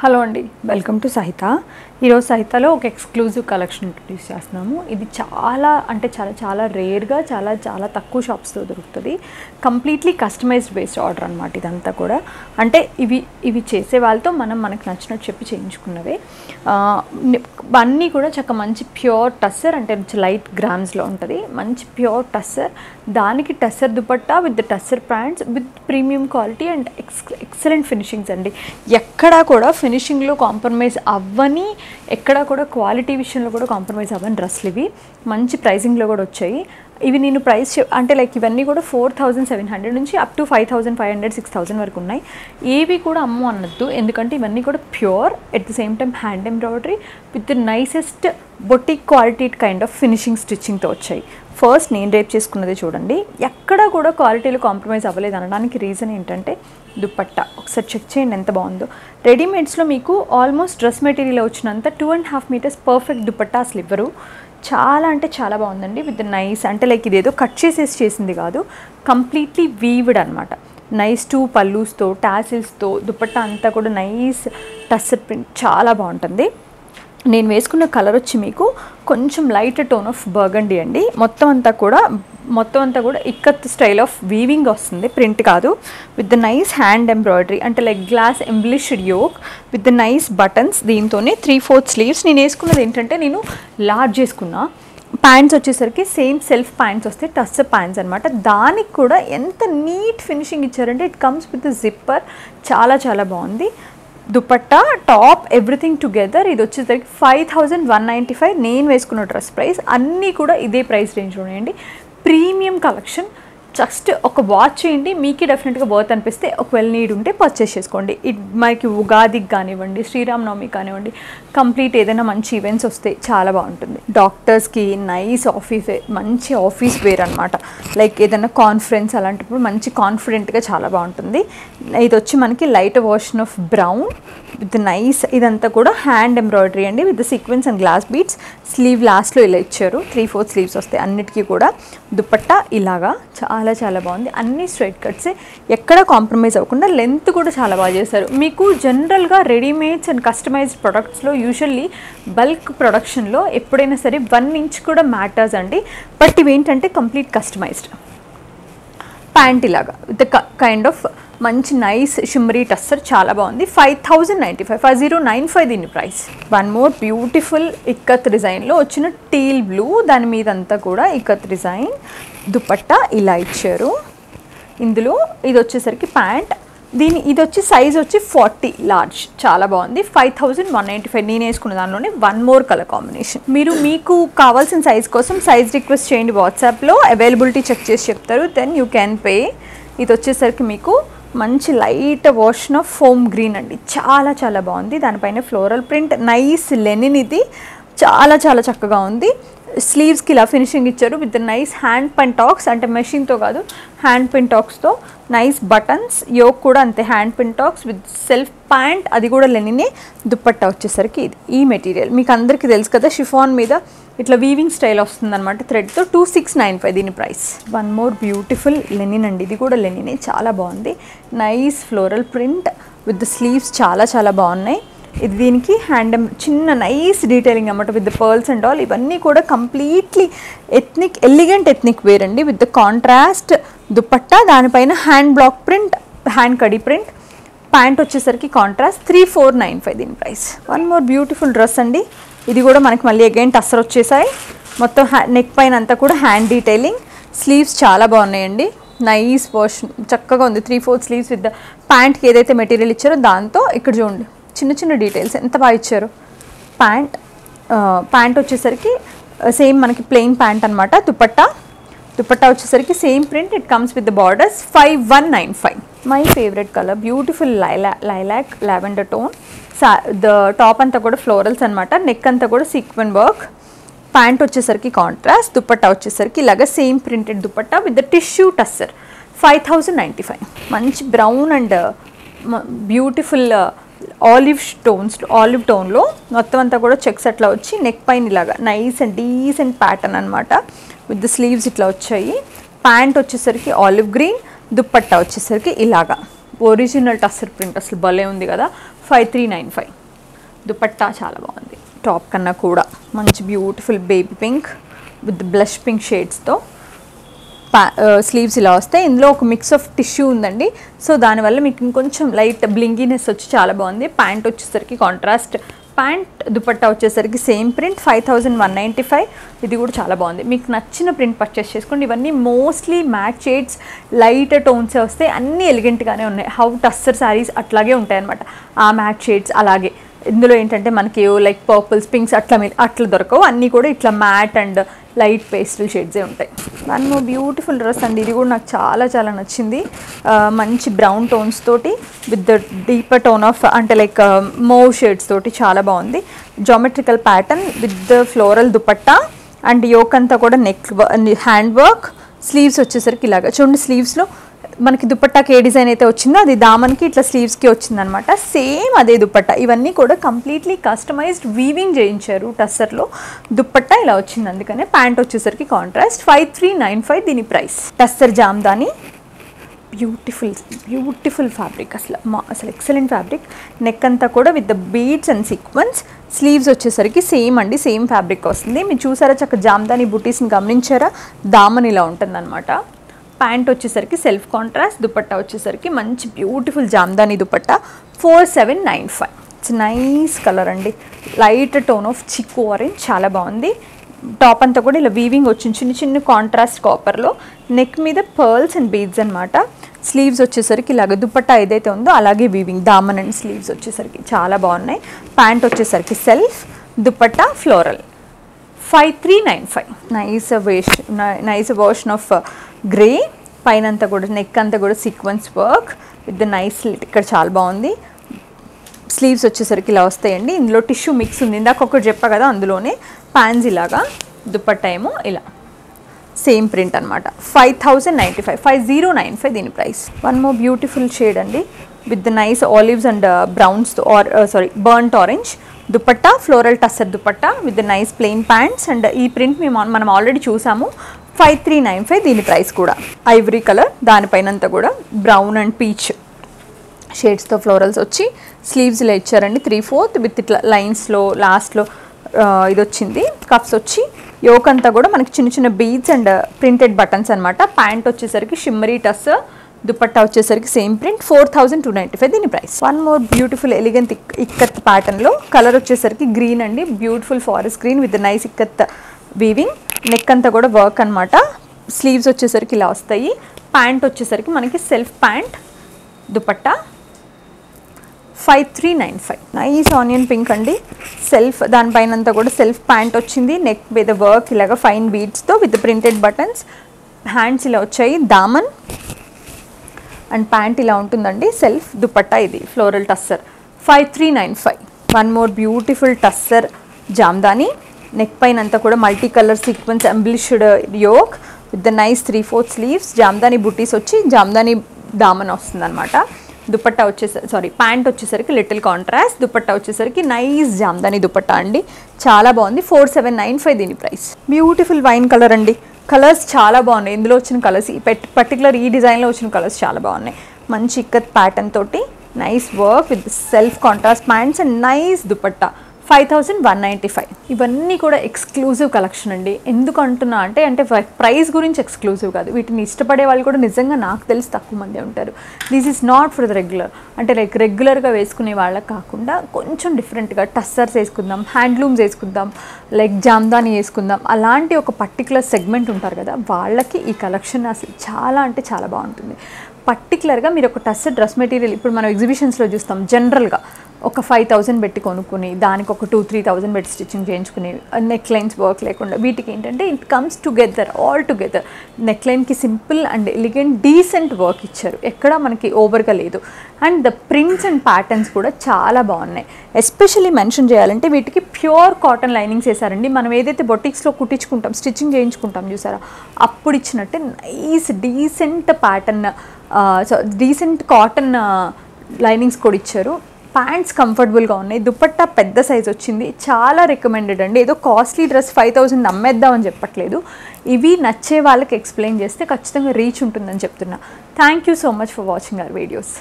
Hello అండి, welcome to సహిత. ఈరోజు సహితలో ఒక ఎక్స్క్లూజివ్ కలెక్షన్ ఇంట్రడ్యూస్ చేస్తున్నాము. ఇది చాలా అంటే చాలా రేర్గా చాలా తక్కువ షాప్స్తో దొరుకుతుంది. కంప్లీట్లీ కస్టమైజ్డ్ బేస్డ్ ఆర్డర్ అనమాట ఇదంతా కూడా. అంటే ఇవి చేసే వాళ్ళతో మనకు నచ్చినట్టు చెప్పి చేయించుకున్నవే. అన్నీ కూడా చక్క మంచి ప్యూర్ టస్సర్, అంటే లైట్ గ్రామ్స్లో ఉంటుంది. మంచి ప్యూర్ టస్సర్, దానికి tussar dupatta with tussar pants with premium quality and excellent finishings అండి. ఎక్కడా కూడా ఫినిషింగ్లో కాంప్రమైజ్ అవ్వని, ఎక్కడా కూడా క్వాలిటీ విషయంలో కూడా కాంప్రమైజ్ అవ్వని డ్రెస్లు ఇవి. మంచి ప్రైజింగ్లో కూడా వచ్చాయి. ఇవి నేను ప్రైస్ అంటే లైక్ ఇవన్నీ కూడా 4700 నుంచి అప్ టు 5500 6000 వరకు ఉన్నాయి. ఏవి కూడా అమ్మో అనొద్దు, ఎందుకంటే ఇవన్నీ కూడా pure, at the same time hand embroidery with nicest boutique quality kind of finishing స్టిచ్చింగ్తో వచ్చాయి. ఫస్ట్ నేను రేప్ చేసుకున్నది చూడండి, ఎక్కడా కూడా క్వాలిటీలో కాంప్రమైజ్ అవ్వలేదు అనడానికి రీజన్ ఏంటంటే దుపట్టా. ఒకసారి చెక్ చేయండి ఎంత బాగుందో. రెడీమేడ్స్లో మీకు ఆల్మోస్ట్ డ్రెస్ మెటీరియల్ వచ్చినంత 2.5 మీటర్స్ పర్ఫెక్ట్ దుపట్టా అసలు ఇవ్వరు. చాలా అంటే చాలా బాగుందండి. విత్ నైస్, అంటే లైక్ ఇదేదో కట్ చేసింది కాదు, కంప్లీట్లీ వీవ్డ్ అనమాట. నైస్ 2 పల్లూస్తో టాసిల్స్తో దుపట్టా అంతా కూడా నైస్ టస్సర్ ప్రింట్, చాలా బాగుంటుంది. నేను వేసుకున్న కలర్ వచ్చి మీకు కొంచెం లైట్ టోన్ ఆఫ్ బర్గండీ అండి. మొత్తం అంతా కూడా ఇక్కత్ స్టైల్ ఆఫ్ వీవింగ్ వస్తుంది, ప్రింట్ కాదు. With the nice hand embroidery, అంటే like glass embellished yoke with the nice buttons. దీంతోనే 3/4 స్లీవ్స్. నేను వేసుకున్నది ఏంటంటే నేను లార్జ్ చేసుకున్నా. ప్యాంట్స్ వచ్చేసరికి సేమ్ సెల్ఫ్ ప్యాంట్స్ వస్తాయి, టస్సర్ ప్యాంట్స్ అనమాట. దానికి కూడా ఎంత నీట్ ఫినిషింగ్ ఇచ్చారంటే ఇట్ కమ్స్ విత్ జిప్పర్. చాలా బాగుంది. దుపట్టా టాప్ ఎవ్రీథింగ్ టుగెదర్ ఇది వచ్చేసరికి 5195. నేను వేసుకున్న డ్రెస్ ప్రైస్. అన్నీ కూడా ఇదే ప్రైస్ రేంజ్లో ఉన్నాయండి. Premium collection. జస్ట్ ఒక వాచ్ చేయండి, మీకు డెఫినెట్గా వర్త్ అనిపిస్తే ఒకవేళ నీడ్ ఉంటే పర్చేస్ చేసుకోండి. మనకి ఉగాదికి కానివ్వండి, శ్రీరామనవమికి కానివ్వండి, కంప్లీట్ ఏదైనా మంచి ఈవెంట్స్ వస్తే చాలా బాగుంటుంది. డాక్టర్స్కి నైస్ మంచి ఆఫీస్ వేర్ అనమాట. లైక్ ఏదైనా కాన్ఫరెన్స్ అలాంటప్పుడు మంచి కాన్ఫిడెంట్గా చాలా బాగుంటుంది. ఇది వచ్చి మనకి light version of brown with nice, ఇదంతా కూడా హ్యాండ్ ఎంబ్రాయిడరీ అండి with sequence and glass beads. Sleeve లాస్ట్లో ఇలా ఇచ్చారు, 3/4 స్లీవ్స్ వస్తాయి అన్నిటికీ కూడా. దుపట్టా ఇలాగా చాలా బాగుంది. అన్ని స్ట్రైట్ కట్సే, ఎక్కడ కాంప్రమైజ్ అవ్వకుండా. లెంత్ కూడా చాలా బాగా చేశారు. మీకు జనరల్గా రెడీమేడ్స్ అండ్ కస్టమైజ్డ్ ప్రొడక్ట్స్లో యూజువల్లీ బల్క్ ప్రొడక్షన్లో ఎప్పుడైనా సరే 1 ఇంచ్ కూడా మ్యాటర్స్ అండి. బట్ ఇవేంటంటే కంప్లీట్ కస్టమైజ్డ్. ప్యాంట్ ఇలాగా విత్ కైండ్ ఆఫ్ మంచి నైస్ షిమ్మరీ టస్సర్, చాలా బాగుంది. 5095 దీని price. One more beautiful ikat డిజైన్లో వచ్చిన టీల్ బ్లూ, దాని మీద అంతా కూడా ఇక్కత్ డిజైన్. దుపట్టా ఇలా ఇచ్చారు. ఇందులో ఇది వచ్చేసరికి ప్యాంట్, ఇది వచ్చి సైజ్ వచ్చి 40 లార్జ్, చాలా బాగుంది. 5195. నేను వేసుకున్న దానిలోనే వన్ మోర్ కలర్ కాంబినేషన్. మీకు కావాల్సిన సైజ్ కోసం సైజ్ రిక్వెస్ట్ చేయండి వాట్సాప్లో, అవైలబిలిటీ చెక్ చేసి చెప్తారు, దెన్ యూ క్యాన్ పే. ఇది వచ్చేసరికి మీకు మంచి light version of foam green అండి, చాలా బాగుంది. దానిపైన ఫ్లోరల్ ప్రింట్, నైస్ లెనిన్. ఇది చాలా చక్కగా ఉంది. స్లీవ్స్కి ఇలా ఫినిషింగ్ ఇచ్చారు విత్ నైస్ హ్యాండ్ పింటాక్స్, అంటే మెషిన్తో కాదు హ్యాండ్ పింటాక్స్తో. నైస్ బటన్స్, యోక్ కూడా అంతే హ్యాండ్ పింటాక్స్ విత్ సెల్ఫ్ ప్యాంట్, అది కూడా లెనినే. దుపట్టా వచ్చేసరికి ఇది ఈ మెటీరియల్ మీకు అందరికీ తెలుసు కదా, షిఫాన్ మీద ఇట్లా వీవింగ్ స్టైల్ వస్తుంది అనమాట థ్రెడ్తో. 2695 దీని price. One more beautiful Lenin అండి, ఇది కూడా లెనినే, చాలా బాగుంది. Nice floral print with the sleeves, చాలా బాగున్నాయి. ఇది దీనికి హ్యాండ్ చిన్న నైస్ డీటెయిలింగ్ అన్నమాట with the pearls and all. ఇవన్నీ కూడా కంప్లీట్లీ ఎలిగెంట్ ఎథ్నిక్ వేర్ అండి విత్ ద కాంట్రాస్ట్ దుపట్టా. దానిపైన hand black print, hand khadi print. Pant వచ్చేసరికి కాంట్రాస్ట్. 3495 దీని price. One more beautiful dress అండి, ఇది కూడా మనకి మళ్ళీ అగైన్ టస్సర్ వచ్చేసాయి. మొత్తం నెక్ పైన అంతా కూడా హ్యాండ్ డీటెయిలింగ్. స్లీవ్స్ చాలా బాగున్నాయండి, నైస్ వర్షన్, చక్కగా ఉంది. 3/4 స్లీవ్స్ విత్ ద ప్యాంట్కి ఏదైతే మెటీరియల్ ఇచ్చారో దాంతో. ఇక్కడ చూడండి చిన్న డీటెయిల్స్ ఎంత బాగా ఇచ్చారు. ప్యాంట్ వచ్చేసరికి సేమ్ మనకి ప్లెయిన్ ప్యాంట్ అనమాట. దుపట్టా వచ్చేసరికి same print, it comes with the borders. 5195. My favourite colour, beautiful lilac lavender tone. The top అంతా కూడా ఫ్లోరల్స్ అనమాట, నెక్ అంతా కూడా సీక్వెన్ వర్క్. ప్యాంట్ వచ్చేసరికి కాంట్రాస్ట్, దుపట్టా వచ్చేసరికి ఇలాగ same printed dupatta with the tissue tussar. 5095. మంచి బ్రౌన్ అండ్ బ్యూటిఫుల్ ఆలివ్ టోన్లో మొత్తం అంతా కూడా చెక్స్ అట్లా వచ్చి నెక్ పైన ఇలాగా నైస్ అండ్ డీసెంట్ ప్యాటర్న్ అనమాట విత్ ద స్లీవ్స్ ఇట్లా వచ్చాయి. ప్యాంట్ వచ్చేసరికి ఆలివ్ గ్రీన్, దుపట్టా వచ్చేసరికి ఇలాగా ఒరిజినల్ టస్సర్ ప్రింట్ అసలు భలే ఉంది కదా. 5395. దుపట్టా చాలా బాగుంది, టాప్ కన్నా కూడా మంచి beautiful baby pink with blush pink షేడ్స్తో. స్లీవ్స్ ఇలా వస్తాయి. ఇందులో ఒక మిక్స్ ఆఫ్ టిష్యూ ఉందండి, సో దానివల్ల మీకు ఇంకొంచెం లైట్ బ్లింగీనెస్ వచ్చి చాలా బాగుంది. ప్యాంట్ వచ్చేసరికి కాంట్రాస్ట్ ప్యాంట్, దుపట్టా వచ్చేసరికి సేమ్ ప్రింట్. 5195. ఇది కూడా చాలా బాగుంది. మీకు నచ్చిన ప్రింట్ పర్చేస్ చేసుకోండి. ఇవన్నీ mostly matte shades, light tones వస్తాయి, అన్నీ ఎలిగెంట్గానే ఉన్నాయి. హౌ టస్సర్ శారీస్ అట్లాగే ఉంటాయి అన్నమాట. ఆ మ్యాట్ షేడ్స్ అలాగే. ఇందులో ఏంటంటే మనకి లైక్ పర్పుల్స్, పింక్స్ అట్లా దొరకవు. అన్నీ కూడా ఇట్లా మ్యాట్ అండ్ లైట్ పేస్టల్ షేడ్సే ఉంటాయి. వన్ మోర్ బ్యూటిఫుల్ డ్రెస్ అండి. ఇది కూడా నాకు చాలా చాలా నచ్చింది. మంచి బ్రౌన్ టోన్స్ తోటి with the deeper tone of అంటే లైక్ మోవ్ షేడ్స్ తోటి చాలా బాగుంది. Geometrical pattern with the floral dupatta and yoke అంతా కూడా నెక్ హ్యాండ్ వర్క్. స్లీవ్స్ వచ్చేసరికి ఇలాగా చూడండి. స్లీవ్స్లో మనకి దుపట్టాకి ఏ డిజైన్ అయితే వచ్చిందో అది దామన్కి ఇట్లా స్లీవ్స్కి వచ్చిందనమాట. సేమ్ అదే దుపట్టా. ఇవన్నీ కూడా కంప్లీట్లీ కస్టమైజ్డ్ వీవింగ్ చేయించారు టస్సర్లో. దుపట్టా ఇలా వచ్చింది, అందుకనే ప్యాంట్ వచ్చేసరికి కాంట్రాస్ట్. 5395 దీని price. Tussar Jamdani, beautiful beautiful fabric, అసలు ఎక్సలెంట్ ఫ్యాబ్రిక్. నెక్ అంతా కూడా with the beads and sequence. Sleeves వచ్చేసరికి సేమ్ అండి, సేమ్ ఫ్యాబ్రిక్ వస్తుంది. మీరు చూసారా చక్క జామ్దాని బుటీస్ని గమనించారా? దామన్ ఇలా ఉంటుందన్నమాట. ప్యాంట్ వచ్చేసరికి సెల్ఫ్ కాంట్రాస్ట్, దుపట్టా వచ్చేసరికి మంచి beautiful Jamdani dupatta. 4795. It's nice colour అండి, లైట్ టోన్ ఆఫ్ చిక్కు ఆరెంజ్, చాలా బాగుంది. టాప్ అంతా కూడా ఇలా వీవింగ్ వచ్చింది చిన్న చిన్న కాంట్రాస్ట్ కాపర్లో. నెక్ మీద పర్ల్స్ అండ్ బీడ్స్ అనమాట. స్లీవ్స్ వచ్చేసరికి ఇలాగ దుపట్టా ఏదైతే ఉందో అలాగే వీవింగ్. దామన్ అండ్ స్లీవ్స్ వచ్చేసరికి చాలా బాగున్నాయి. ప్యాంట్ వచ్చేసరికి self, dupatta floral. 5395. Nice version of grey. పైన అంతా కూడా నెక్ అంతా కూడా sequence work with the nice slit, ఇక్కడ చాలా బాగుంది. స్లీవ్స్ వచ్చేసరికి ఇలా వస్తాయండి. ఇందులో టిష్యూ మిక్స్ ఉంది, ఇందాక ఒకటి చెప్పా కదా అందులోనే. ప్యాన్స్ ఇలాగా, దుపట్టా ఏమో ఇలా సేమ్ ప్రింట్ అనమాట. 5095. 5095 దీని price. One more beautiful shade అండి with the nice olives and బ్రౌన్స్తో burnt orange. Dupatta floral tussar dupatta with the nice plain pants and ఈ ప్రింట్ మనం ఆల్రెడీ చూసాము. 5395 దీని ప్రైస్ కూడా. ఐవరీ కలర్, దానిపైనంతా కూడా బ్రౌన్ అండ్ పీచ్ షేడ్స్తో ఫ్లోరల్స్ వచ్చి స్లీవ్స్ ఇలా ఇచ్చారండి. 3/4 విత్ ఇట్లా లైన్స్లో లాస్ట్లో ఇది వచ్చింది. కప్స్ వచ్చి యోక్ అంతా కూడా మనకి చిన్న చిన్న బీడ్స్ అండ్ ప్రింటెడ్ బటన్స్ అనమాట. ప్యాంట్ వచ్చేసరికి షిమ్మరీ టస్సర్, దుపట్టా వచ్చేసరికి సేమ్ ప్రింట్. 4295 దీని price. One more beautiful elegant ikat ప్యాటర్న్లో. కలర్ వచ్చేసరికి గ్రీన్ అండి, beautiful forest green with nice ikat weaving. Neck అంతా కూడా వర్క్ అనమాట. స్లీవ్స్ వచ్చేసరికి ఇలా వస్తాయి. ప్యాంట్ వచ్చేసరికి మనకి self pant, dupatta. 5395. Nice onion pink అండి. సెల్ఫ్ దానిపైన అంతా కూడా సెల్ఫ్ ప్యాంట్ వచ్చింది. నెక్ మీద వర్క్ ఇలాగా ఫైన్ బీడ్స్తో విత్ ప్రింటెడ్ బటన్స్. హ్యాండ్స్ ఇలా వచ్చాయి. దామన్ అండ్ ప్యాంట్ ఇలా ఉంటుందండి. సెల్ఫ్ దుపట్టా ఇది floral tussar. 5395. One more beautiful tussar jamdani. Neck పైన అంతా కూడా multi colour sequence embellished yoke with the nice 3/4 sleeves. Jamdani బుటీస్ వచ్చి జామ్దాని దామన్ వస్తుంది అనమాట. దుపట్టా ప్యాంట్ వచ్చేసరికి లిటిల్ కాంట్రాస్ట్, దుపట్టా వచ్చేసరికి నైస్ జామ్దాని దుపట్టా అండి, చాలా బాగుంది. 4795 దీని ప్రైస్. బ్యూటిఫుల్ వైన్ కలర్ అండి. కలర్స్ చాలా బాగున్నాయి. ఇందులో వచ్చిన కలర్స్ పర్టికులర్ ఈ డిజైన్లో వచ్చిన కలర్స్ చాలా బాగున్నాయి. మంచి ఇక్కత్ ప్యాటర్న్ తోటి nice work with self contrast pants and nice dupatta. 5195. ఇవన్నీ కూడా ఎక్స్క్లూజివ్ కలెక్షన్ అండి. ఎందుకు అంటున్నా అంటే ప్రైస్ గురించి ఎక్స్క్లూజివ్ కాదు, వీటిని ఇష్టపడే వాళ్ళు కూడా నిజంగా నాకు తెలిసి తక్కువ మంది ఉంటారు. This is not for the regular, అంటే లైక్ రెగ్యులర్గా వేసుకునే వాళ్ళకి కాకుండా కొంచెం డిఫరెంట్గా టస్సర్స్ వేసుకుందాం, హ్యాండ్లూమ్స్ వేసుకుందాం, లైక్ జామ్దాని వేసుకుందాం, అలాంటి ఒక పర్టికులర్ సెగ్మెంట్ ఉంటారు కదా, వాళ్ళకి ఈ కలెక్షన్ అసలు చాలా అంటే చాలా బాగుంటుంది. పర్టికులర్గా మీరు ఒక టస్సర్ డ్రెస్ మెటీరియల్ ఇప్పుడు మనం ఎగ్జిబిషన్స్లో చూస్తాం, జనరల్గా ఒక 5000 పెట్టి కొనుక్కుని దానికి ఒక 2-3,000 పెట్టి స్టిచ్చింగ్ చేయించుకుని నెక్ లైన్స్ వర్క్ లేకుండా, వీటికి ఏంటంటే it comes together all together. Neck లైన్కి simple and elegant decent work ఇచ్చారు, ఎక్కడ మనకి ఓవర్గా లేదు. And the prints and patterns కూడా చాలా బాగున్నాయి. ఎస్పెషల్లీ మెన్షన్ చేయాలంటే వీటికి ప్యూర్ కాటన్ లైనింగ్స్ వేసారండి. మనం ఏదైతే బొటిక్స్లో కుట్టించుకుంటాం, స్టిచ్చింగ్ చేయించుకుంటాం చూసారా, అప్పుడు ఇచ్చినట్టే nice decent pattern, decent cotton linings కూడా ఇచ్చారు. ప్యాంట్స్ కంఫర్టబుల్గా ఉన్నాయి. దుపట్టా పెద్ద సైజ్ వచ్చింది, చాలా రికమెండెడ్ అండి. ఏదో కాస్ట్లీ డ్రెస్ 5000 అమ్మేద్దామని చెప్పట్లేదు, ఇవి నచ్చే వాళ్ళకి ఎక్స్ప్లెయిన్ చేస్తే ఖచ్చితంగా రీచ్ ఉంటుందని చెప్తున్నా. Thank you so much for watching our videos.